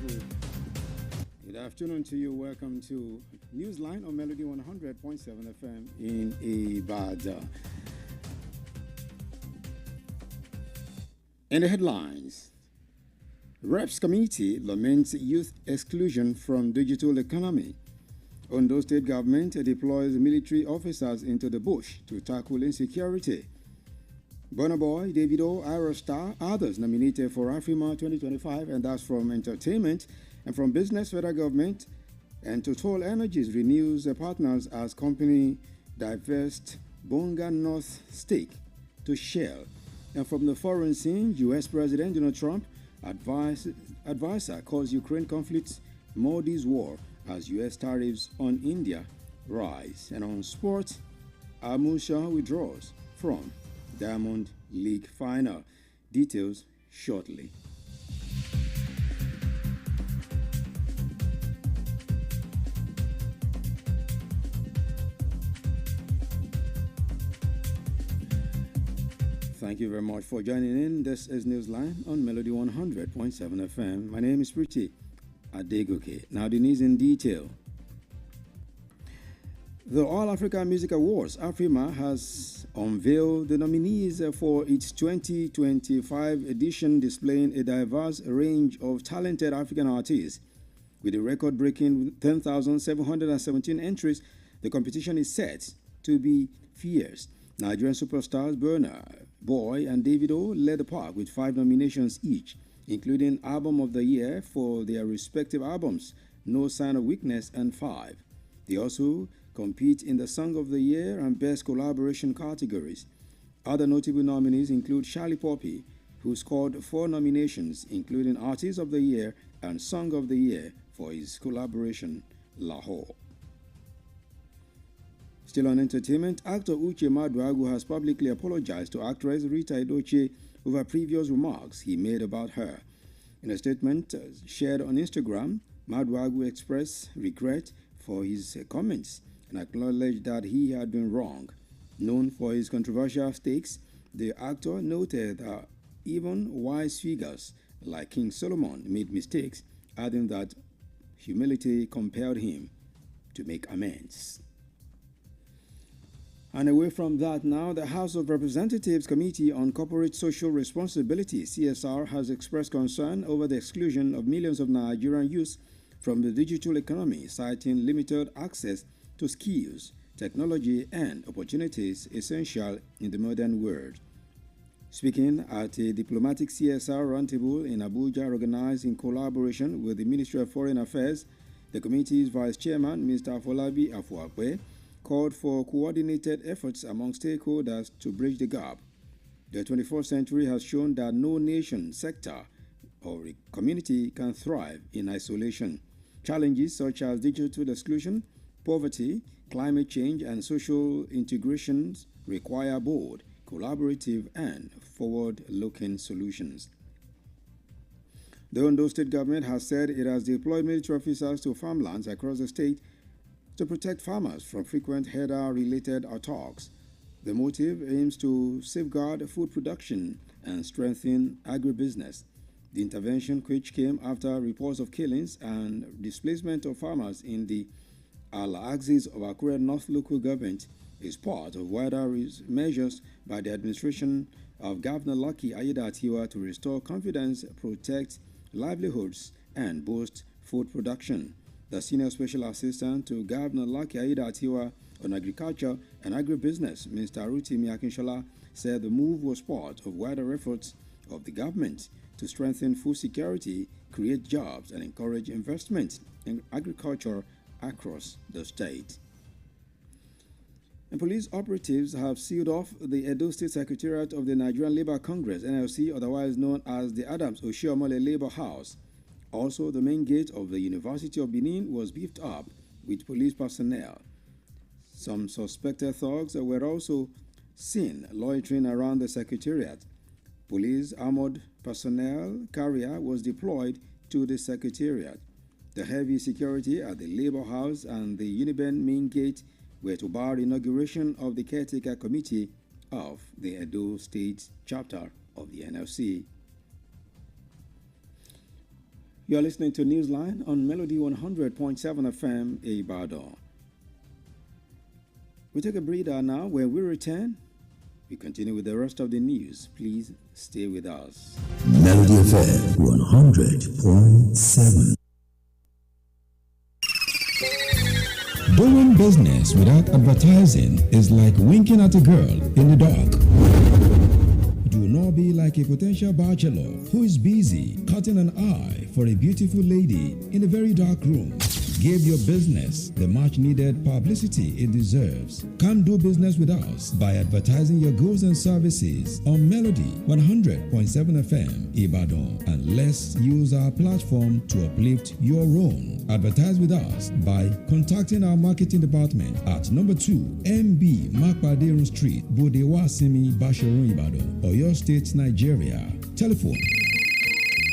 Good afternoon to you. Welcome to Newsline on Melody 100.7 FM in Ibadan. In the headlines, Reps Committee laments youth exclusion from digital economy. Ondo State Government deploys military officers into the bush to tackle insecurity. Burna Boy, Davido, Aerostar, others nominated for Afrima 2025, and that's from entertainment. And from business, federal government and Total Energies renews their partners as company divest Bonga North stake to Shell. And from the foreign scene, U.S. President Donald Trump advisor calls Ukraine conflict Modi's war as U.S. tariffs on India rise. And on sports, Amusha withdraws from Diamond League final. Details shortly. Thank you very much for joining in. This is Newsline on Melody 100.7 FM. My name is Pretty Adenike. Now the news in detail. The All Africa Music Awards, Afrima, has unveiled the nominees for its 2025 edition, displaying a diverse range of talented African artists. With a record-breaking 10,717 entries, the competition is set to be fierce. Nigerian superstars Burna Boy and Davido led the pack with 5 nominations each, including Album of the Year for their respective albums, No Sign of Weakness and 5. They also compete in the Song of the Year and Best Collaboration categories. Other notable nominees include Charlie Poppy, who scored 4 nominations, including Artist of the Year and Song of the Year for his collaboration, Lahore. Still on entertainment, actor Uche Maduagu has publicly apologized to actress Rita Edochie over previous remarks he made about her. In a statement shared on Instagram, Maduagu expressed regret for his comments and acknowledged that he had been wrong. Known for his controversial takes, the actor noted that even wise figures like King Solomon made mistakes, adding that humility compelled him to make amends. And away from that now, the House of Representatives Committee on Corporate Social Responsibility, CSR, has expressed concern over the exclusion of millions of Nigerian youths from the digital economy, citing limited access to skills, technology, and opportunities essential in the modern world. Speaking at a diplomatic CSR roundtable in Abuja organized in collaboration with the Ministry of Foreign Affairs, the committee's Vice Chairman, Mr. Afolabi Afuakwe, called for coordinated efforts among stakeholders to bridge the gap. The 21st century has shown that no nation, sector, or community can thrive in isolation. Challenges such as digital exclusion, poverty, climate change, and social integrations require bold, collaborative, and forward-looking solutions. The Ondo State government has said it has deployed military officers to farmlands across the state to protect farmers from frequent header-related attacks. The motive aims to safeguard food production and strengthen agribusiness. The intervention, which came after reports of killings and displacement of farmers in the Al-Axis of Akure North local government, is part of wider measures by the administration of Governor Lucky Aiyedatiwa to restore confidence, protect livelihoods, and boost food production. The Senior Special Assistant to Governor Lucky Aiyedatiwa on Agriculture and Agribusiness, Mr. Rotimi Akinshola, said the move was part of wider efforts of the government to strengthen food security, create jobs, and encourage investment in agriculture across the state. And police operatives have sealed off the Edo State Secretariat of the Nigerian Labour Congress, NLC, otherwise known as the Adams Oshiomhole Labour House. Also, the main gate of the University of Benin was beefed up with police personnel. Some suspected thugs were also seen loitering around the secretariat. Police armored personnel carrier was deployed to the secretariat. The heavy security at the Labour House and the Uniben main gate were to bar inauguration of the caretaker committee of the Edo State chapter of the NLC. You're listening to Newsline on Melody 100.7 FM Ibadan. We take a breather now. When we return, we continue with the rest of the news. Please stay with us. Melody FM 100.7. Doing business without advertising is like winking at a girl in the dark. Do not be like a potential bachelor who is busy cutting an eye for a beautiful lady in a very dark room. Give your business the much needed publicity it deserves. Come do business with us by advertising your goods and services on Melody 100.7 FM Ibadan, and let's use our platform to uplift your own. Advertise with us by contacting our marketing department at number 2 MB Makpaderun Street, Bodewasimi, Basharun, Ibadan, Oyo State, Nigeria. Telephone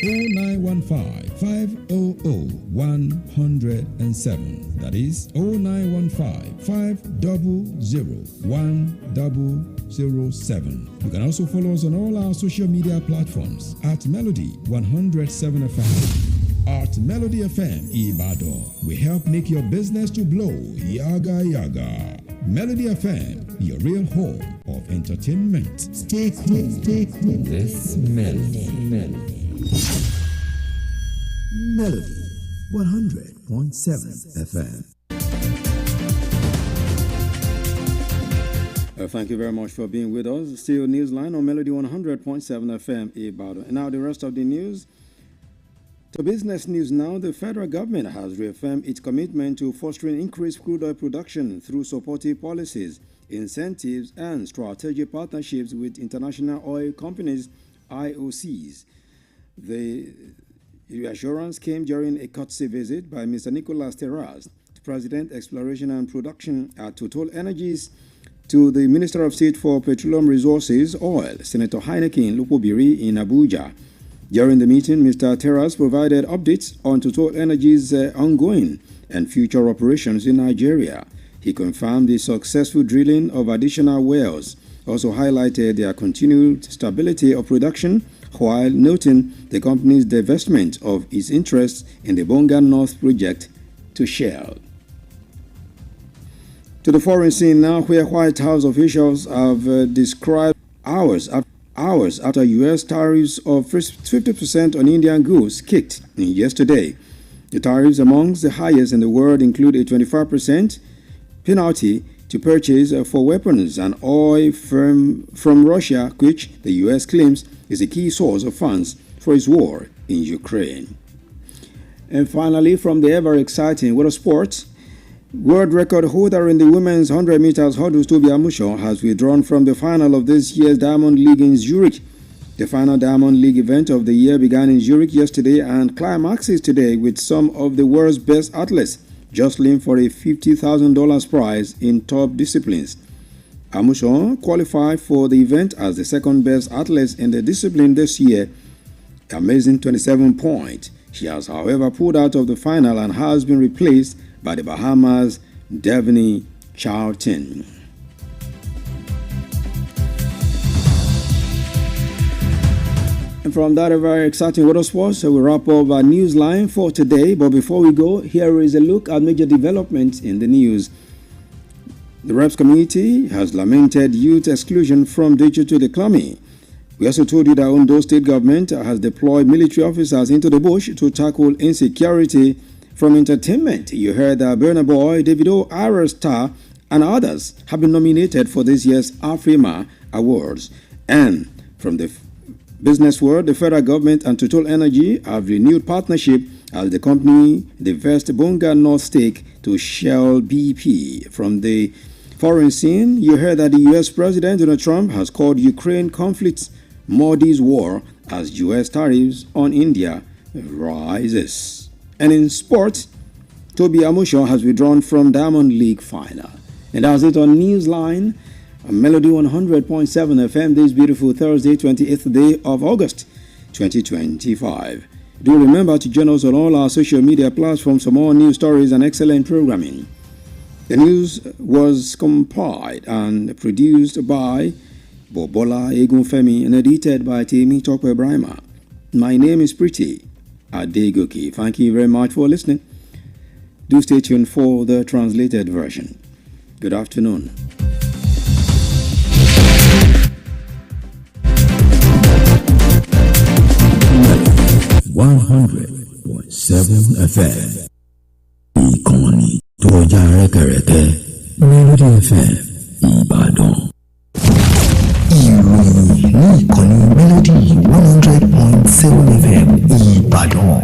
0915-500-107. That is 0915-500-1007. You can also follow us on all our social media platforms at Melody 107 FM. At Melody FM Ibadan, we help make your business to blow. Yaga yaga. Melody FM, your real home of entertainment. Stay cool, stay cool. This Melody. Melody 100.7 FM. Thank you very much for being with us. Still Newsline on Melody 100.7 FM Ibadan. And now the rest of the news. To business news now, the federal government has reaffirmed its commitment to fostering increased crude oil production through supportive policies, incentives, and strategic partnerships with international oil companies, IOCs. The reassurance came during a courtesy visit by Mr. Nicolas Terraz, President, Exploration and Production at Total Energies, to the Minister of State for Petroleum Resources, Oil, Senator Adenike in Abuja. During the meeting, Mr. Terraz provided updates on Total Energy's ongoing and future operations in Nigeria. He confirmed the successful drilling of additional wells, also highlighted their continued stability of production, while noting the company's divestment of its interests in the Bonga North project to Shell. To the foreign scene now, where White House officials have described hours after U.S. tariffs of 50% on Indian goods kicked in yesterday. The tariffs, amongst the highest in the world, include a 25% penalty to purchase for weapons and oil from Russia, which the U.S. claims is a key source of funds for its war in Ukraine. And finally, from the ever-exciting world of sports, world record holder in the women's 100 meters hurdles Tobi Amusan has withdrawn from the final of this year's Diamond League in Zurich. The final Diamond League event of the year began in Zurich yesterday and climaxes today with some of the world's best athletes jostling for a $50,000 prize in top disciplines. Amusan qualified for the event as the second best athlete in the discipline this year, amazing 27 points. She has, however, pulled out of the final and has been replaced by the Bahamas' Devney Charlton. And from that very exciting water sports, we wrap up our Newsline for today. But before we go, here is a look at major developments in the news. The Reps community has lamented youth exclusion from digital economy. We also told you that Ondo State government has deployed military officers into the bush to tackle insecurity. From entertainment, you heard that Burna Boy, Davido, Ira Star, and others have been nominated for this year's Afrima Awards. And from the business world, the federal government and Total Energy have renewed partnership as the company divests Bonga North stake to Shell BP. From the foreign scene, you heard that the U.S. President Donald Trump has called Ukraine conflict Modi's war as U.S. tariffs on India rises. And in sports, Tobi Amusan has withdrawn from Diamond League final. And that's it on Newsline, Melody 100.7 FM, this beautiful Thursday, 28th day of August, 2025. Do remember to join us on all our social media platforms for more news stories and excellent programming. The news was compiled and produced by Bobola Egunfemi and edited by Temi Tokwe Brahma. My name is Pretty Adenike. Thank you very much for listening. Do stay tuned for the translated version. Good afternoon. FM. Ìkànnì tó já rẹ́kẹ̀rẹ́kẹ́. Melody FM Ìbàdàn. Ìròyìn ní ìkànnì Melody 100.7 FM Ìbàdàn.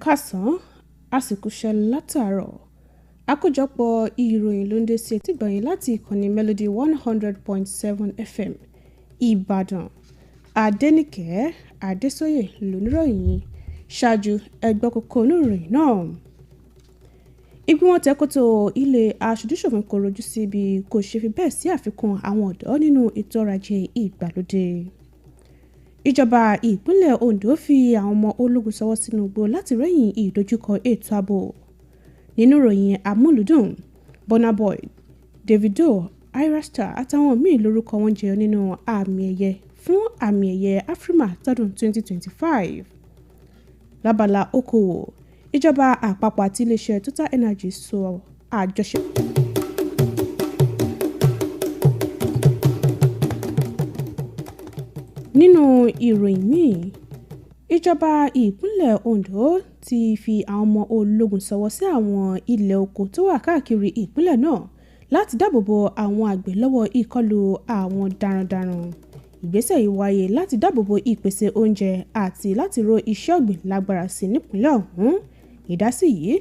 Kásán àsìkò ṣẹlẹ̀ látàárọ̀ àkójọpọ̀ ìròyìn ló ń dé sí etígbọ̀nyìn láti ìkànnì Melody 100.7 FM Ìbàdàn. Adenike Adésóyè lóníròyìn. Ṣáájú ẹgbẹ́ kókó oníròyìn náà. Ìgbìmọ̀ tẹ́kótó ilé aṣojúṣòfin kò rojú sí bí kò ṣe fi bẹ́ẹ̀ sí àfikún àwọn ọ̀dọ́ nínú ètò ọrọ̀ ajé ìgbàlódé. Ìjọba ìpínlẹ̀ Ondo fi àwọn ọmọ ológun sọwọ́ sínú igbó láti rẹ́yìn ìdojúkọ ètò ààbò. Nínú ìròyìn amúlùdùn, Burna Boy, Davido, Irastar àtàwọn míì lórúkọ wọn jẹyọ nínú àmì ẹ̀yẹ fún àmì ẹ̀yẹ Afrima tọdún 2025. Lábala okòwò, ìjọba àpapọ̀ àti iléeṣẹ́ Total Energy sọ àjọṣe. Nínú ìròyìn míì, ìjọba ìpínlẹ̀ Ondo ti fi àwọn ọmọ ológun sọwọ́ sí àwọn ilẹ̀ oko tó wà káàkiri ìpínlẹ̀ náà láti dáàbòbo àwọn àgbẹ̀ lọ́wọ́ ìkọlù àwọn darandaran. Ìgbésẹ̀ yìí wáyé láti dáàbòbo ìpèsè oúnjẹ àti láti ró iṣẹ́ ọ̀gbìn lágbára sí nípínlẹ̀ ọ̀hún. Ìdásí yìí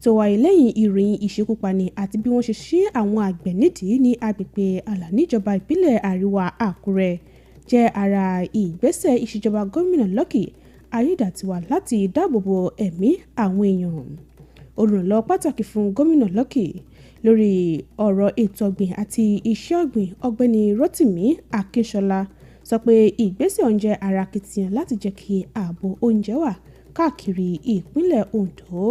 tó wáyé lẹ́yìn ìròyìn ìṣekúpani àti bí wọ́n ṣe ṣí àwọn àgbẹ̀ nídìí ní agbègbè àlà níjọba ìbílẹ̀ Àríwá Àkúrẹ́ jẹ́ ara ìgbésẹ̀ ìṣèjọba gómìnà Lucky Ayédàtiwà láti dáàbòbo ẹ̀mí àwọn èèyàn. Olùrànlọ́wọ́ pàtàkì fún gómìnà Lucky lórí ọ̀rọ̀ ètò ọ̀gbìn àti iṣẹ́ ọ̀gbìn ọ̀gbẹ́ni Rotimi Akínsọ́lá sọ pé ìgbésẹ̀ ọ̀hún jẹ́ ara akitiyan láti jẹ́ kí ààbò oúnjẹ wà káàkiri ìpínlẹ̀ Ondo.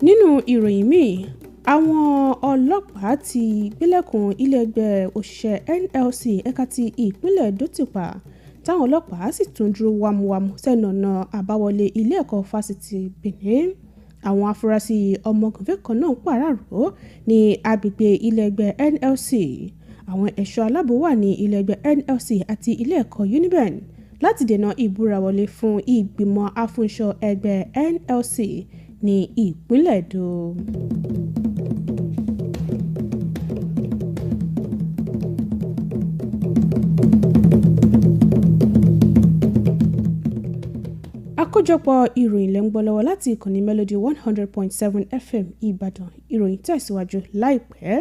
Nínú ìròyìn míì, àwọn ọlọ́pàá ti gbélẹ̀kùn ilé ẹgbẹ́ òṣìṣẹ́ NLC ẹ̀ka ti ìpínlẹ̀ Èdó ti pa táwọn ọlọ́pàá sì tún dúró wámúwámú sẹ́nu ọ̀nà àbáwọlé ilé ẹ̀kọ́ fásitì Benin. Àwọn afurasí ọmọgànfẹ́ kan náà ń pàráàró ní agbègbè ilé ẹgbẹ́ NLC. Àwọn ẹ̀ṣọ́ aláàbò wà ní ilé ẹgbẹ́ NLC àti ilé ẹ̀kọ́ Uniben láti dènà ìbúrawọlé fún ìgbìmọ̀ afúnṣọ ẹgbẹ́ NLC ní ìpínlẹ̀ Èdó. Àkójọpọ̀ ìròyìn lẹ́ ń gbọ́ lọ́wọ́ láti ìkànnì Melody 100.7 FM Ìbàdàn. Ìròyìn tẹ̀síwájú láìpẹ́.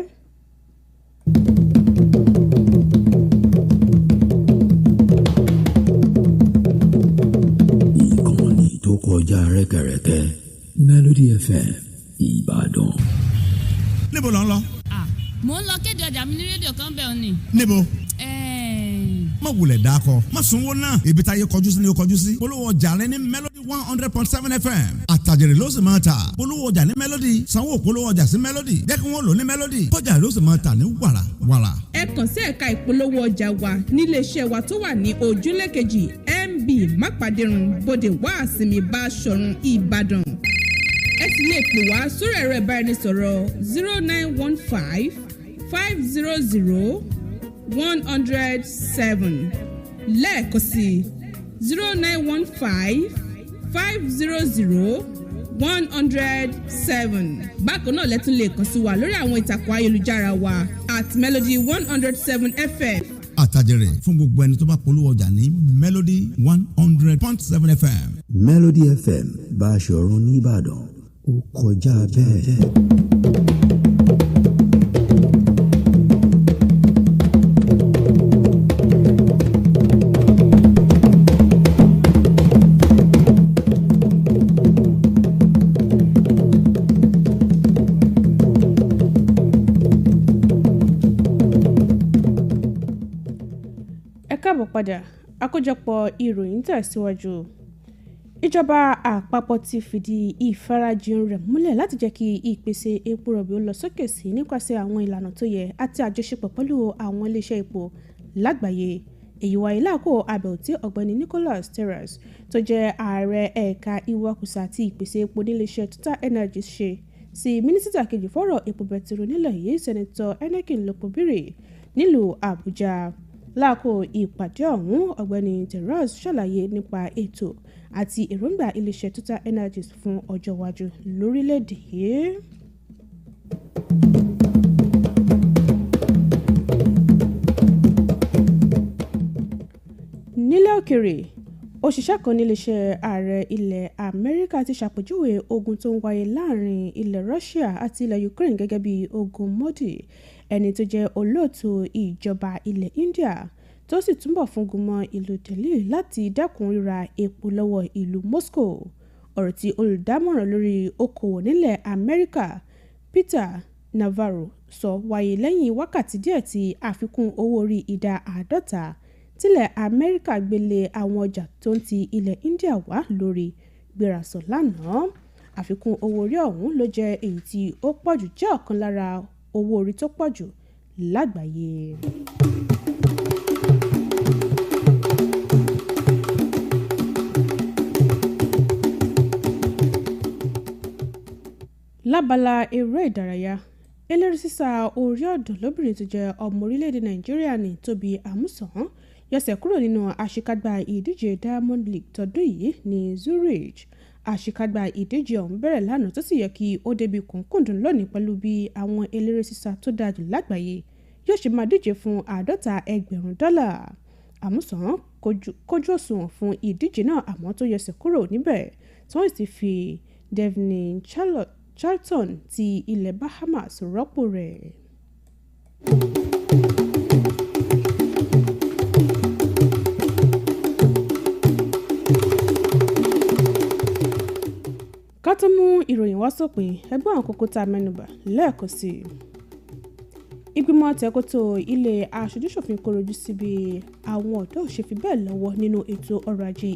Ìkànnì tó kọjá rẹ́kẹ̀rẹ́kẹ́. Melody FM Ìbàdàn. Níbo lò ń lọ? Mo ń lọ kéde ọjà mi ní rédíò kan bẹ́ẹ̀ ni. Níbo? Má wulẹ̀ dákọ, má sunwó náà. Ibi táyé kọjú sí ni ó kọjú sí. Polówó ọjà rẹ ní Melody 100.7 FM. Àtàjèrè ló sì máa ta. Polówó ọjà ní Melody. Sanwó polówó ọjà sí Melody. Jẹ́ kí wọ́n lò ní Melody. Kọjá ló sì máa ta ní wàrà wàrà. Ẹ kàn sí ẹ̀ka ìpolówó ọjà wa níléeṣẹ́ wa tó wà ní ojúlé kejì MB Mápàdérun Bódè Wàásìmí Báṣọ̀run Ìbàdàn. Ẹ sì lè pè wá sórí ẹ̀rọ ìbáraẹnisọ̀rọ̀ 0915 500 107 lẹ́ẹ̀kan sí 0915 500 107. Bákan náà lẹ́tún lè kàn sí wa lórí àwọn ìtàkùn ayélujára wa @Melody 107 FM. Àtàjèrè fún gbogbo ẹni tó bá polówó ọjà ní Melody 100.7 FM. Melody FM Báṣọ̀run ní Ìbàdàn ó kọjá bẹ́ẹ̀. Ẹ káàbọ̀ padà. Àkójọpọ̀ ìròyìn tẹ̀síwájú. Ìjọba àpapọ̀ ti fìdí ìfarajìn rẹ̀ múlẹ̀ láti jẹ́ kí ìpèsè epo rọ̀bì ó lọ sókè sí nípasẹ̀ àwọn ìlànà tó yẹ àti àjọṣepọ̀ pẹ̀lú àwọn iléeṣẹ́ epo lágbàáyé. Èyí wáyé láàkó àbẹ̀wò tí ọ̀gbẹ́ni Nicholas Terras tó jẹ́ ààrẹ ẹ̀ka ìwakùsà àti ìpèsè epo níléeṣẹ́ Total Energies ṣe sí mínísítà kejì fọ́rọ̀ epo bẹtiró nílẹ̀ yìí Sẹ́nitọ̀ Adenike Lopobiri nílùú Àbújá. Láàkó ìpàdé ọ̀hún, ọ̀gbẹ́ni Terras ṣàlàyé nípa ètò àti èròǹgbà iléeṣẹ́ Total Energies fún ọjọ́ iwájú lórílẹ̀‐èdè yìí. Nílẹ̀ òkèrè, òṣìṣẹ́ kan níléeṣẹ́ ààrẹ ilẹ̀ Amẹ́ríkà ti ṣàpèjúwe ogun tó ń wáyé láàrin ilẹ̀ Russia àti ilẹ̀ Ukraine gẹ́gẹ́ bí ogun Modi, ẹni tó jẹ́ olóòtú ìjọba ilẹ̀ India tó sì túnbọ̀ fúngun mọ́ ìlú Delhi láti dẹ́kun ríra epo lọ́wọ́ ìlú Moscow. Ọ̀rọ̀ tí olùdámọ̀ràn lórí okòwò nílẹ̀ Amẹ́ríkà Peter Navarro sọ wáyé lẹ́yìn wákàtí díẹ̀ tí àfikún owó orí ìdá 50 tílẹ̀ Amẹ́ríkà gbélé àwọn ọjà tó ń ti ilẹ̀ India wá lórí gbérasọ lánàá. Àfikún owó orí ọ̀hún ló jẹ́ èyí tí ó pọ̀jù jẹ́ ọ̀kan lára owó orí tó pọ̀jù lágbàáyé. Lábala eré ìdárayá, eléré sísá orí ọ̀dàn lóbìnrin tó jẹ́ ọmọ orílẹ̀-èdè Nàìjíríà ní Tóbi Àmúsàn yọsẹ̀ kúrò nínú àṣekágbá ìdíje Diamond League tọdún yìí ní Zurich. Àṣekágbá ìdíje ọ̀hún bẹ̀rẹ̀ lánàá tó sì yẹ kí ó débi kùnkùndùn lónìí pẹ̀lú bí àwọn eléré sísá tó dáa jù lágbàáyé yóò ṣe máa díje fún $50,000. Àmúsàn kójú òṣùwọ̀n fún ìdíje náà àmọ́ tó yọsẹ̀ kúrò níbẹ̀ tí wọ́n sì fi Devin Charlton ti ilẹ̀ Bahamas rọ́pò rẹ̀. Ká tó mú ìròyìn wá sópin, ẹgbẹ́ àwọn kókó tá a mẹ́nubà lẹ́ẹ̀kan sí i. Ìgbìmọ̀ tẹ̀kótó ilé aṣojú-ṣòfin kọ̀rọ̀jú síbi àwọn ọ̀dọ́ ò ṣe fi bẹ́ẹ̀ lọ́wọ́ nínú ètò ọrọ̀ ajé